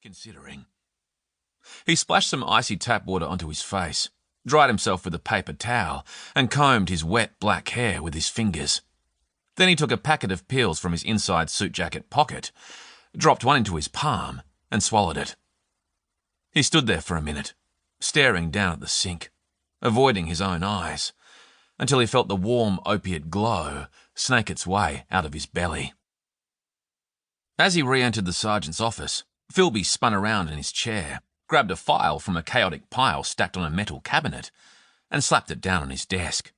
considering. He splashed some icy tap water onto his face, dried himself with a paper towel, and combed his wet black hair with his fingers. Then he took a packet of pills from his inside suit jacket pocket, dropped one into his palm, and swallowed it. He stood there for a minute, staring down at the sink, avoiding his own eyes, until he felt the warm opiate glow snake its way out of his belly. As he re-entered the sergeant's office, Philby spun around in his chair, grabbed a file from a chaotic pile stacked on a metal cabinet, and slapped it down on his desk.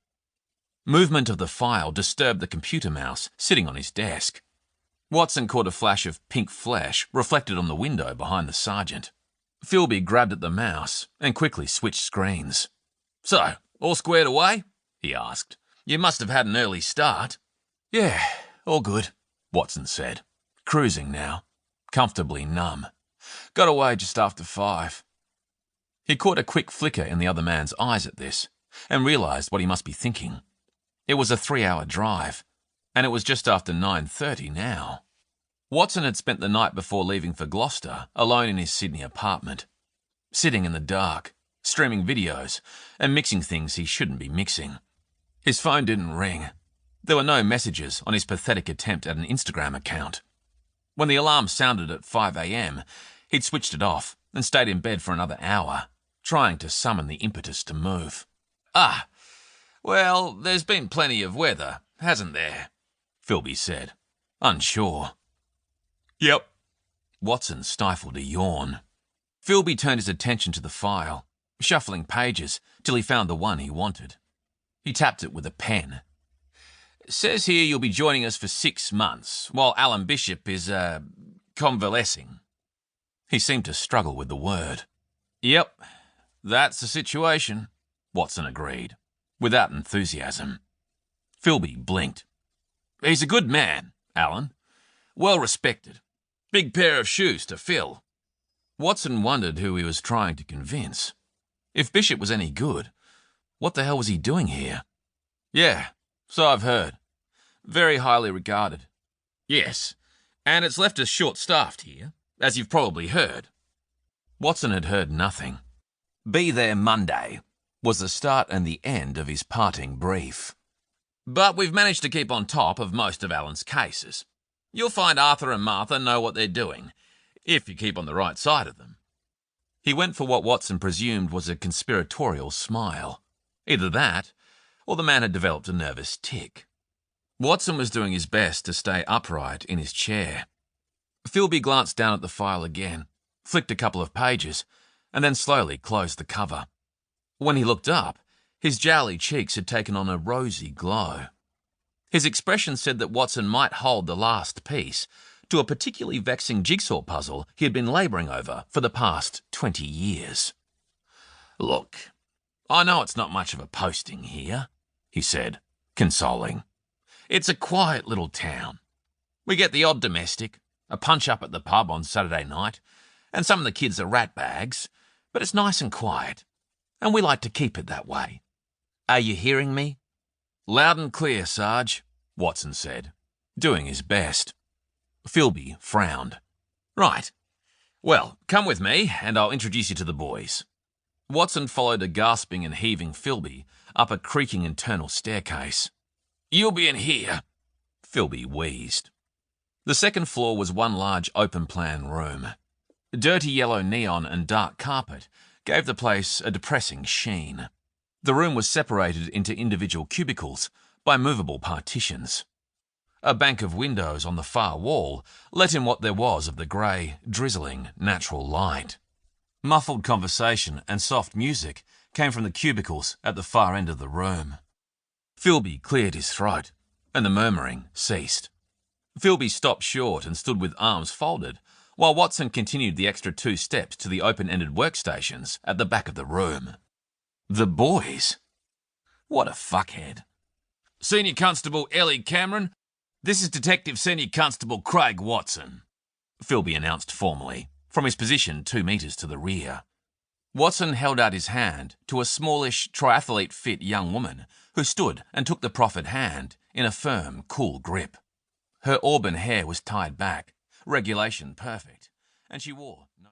Movement of the file disturbed the computer mouse sitting on his desk. Watson caught a flash of pink flesh reflected on the window behind the sergeant. Philby grabbed at the mouse and quickly switched screens. "So, all squared away?" he asked. "You must have had an early start." "Yeah, all good," Watson said, cruising now, comfortably numb. "Got away just after 5. He caught a quick flicker in the other man's eyes at this and realised what he must be thinking. It was a 3-hour drive, and it was just after 9:30 now. Watson had spent the night before leaving for Gloster alone in his Sydney apartment, sitting in the dark, streaming videos and mixing things he shouldn't be mixing. His phone didn't ring. There were no messages on his pathetic attempt at an Instagram account. When the alarm sounded at 5 a.m, he'd switched it off and stayed in bed for another hour, trying to summon the impetus to move. Well, there's been plenty of weather, hasn't there?" Philby said, unsure. "Yep." Watson stifled a yawn. Philby turned his attention to the file, shuffling pages till he found the one he wanted. He tapped it with a pen. "Says here you'll be joining us for 6 months, while Alan Bishop is, convalescing." He seemed to struggle with the word. "Yep, that's the situation," Watson agreed, without enthusiasm. Philby blinked. "He's a good man, Alan. Well respected. Big pair of shoes to fill." Watson wondered who he was trying to convince. If Bishop was any good, what the hell was he doing here? "Yeah, so I've heard. Very highly regarded." "Yes, and it's left us short-staffed here, as you've probably heard." Watson had heard nothing. "Be there Monday," was the start and the end of his parting brief. "But we've managed to keep on top of most of Alan's cases. You'll find Arthur and Martha know what they're doing, if you keep on the right side of them." He went for what Watson presumed was a conspiratorial smile. Either that, or the man had developed a nervous tic. Watson was doing his best to stay upright in his chair. Philby glanced down at the file again, flicked a couple of pages, and then slowly closed the cover. When he looked up, his jowly cheeks had taken on a rosy glow. His expression said that Watson might hold the last piece to a particularly vexing jigsaw puzzle he had been labouring over for the past 20 years. "Look, I know it's not much of a posting here," he said, consoling. "It's a quiet little town. We get the odd domestic, a punch-up at the pub on Saturday night, and some of the kids are ratbags, but it's nice and quiet, and we like to keep it that way. Are you hearing me?" "Loud and clear, Sarge," Watson said, doing his best. Philby frowned. "Right. Well, come with me, and I'll introduce you to the boys." Watson followed a gasping and heaving Philby up a creaking internal staircase. "You'll be in here," Philby wheezed. The second floor was one large open-plan room. Dirty yellow neon and dark carpet gave the place a depressing sheen. The room was separated into individual cubicles by movable partitions. A bank of windows on the far wall let in what there was of the grey, drizzling, natural light. Muffled conversation and soft music came from the cubicles at the far end of the room. Philby cleared his throat, and the murmuring ceased. Philby stopped short and stood with arms folded, while Watson continued the extra 2 steps to the open-ended workstations at the back of the room. The boys? What a fuckhead. "Senior Constable Ellie Cameron, this is Detective Senior Constable Craig Watson," Philby announced formally, from his position 2 metres to the rear. Watson held out his hand to a smallish, triathlete-fit young woman who stood and took the proffered hand in a firm, cool grip. Her auburn hair was tied back, regulation perfect, and she wore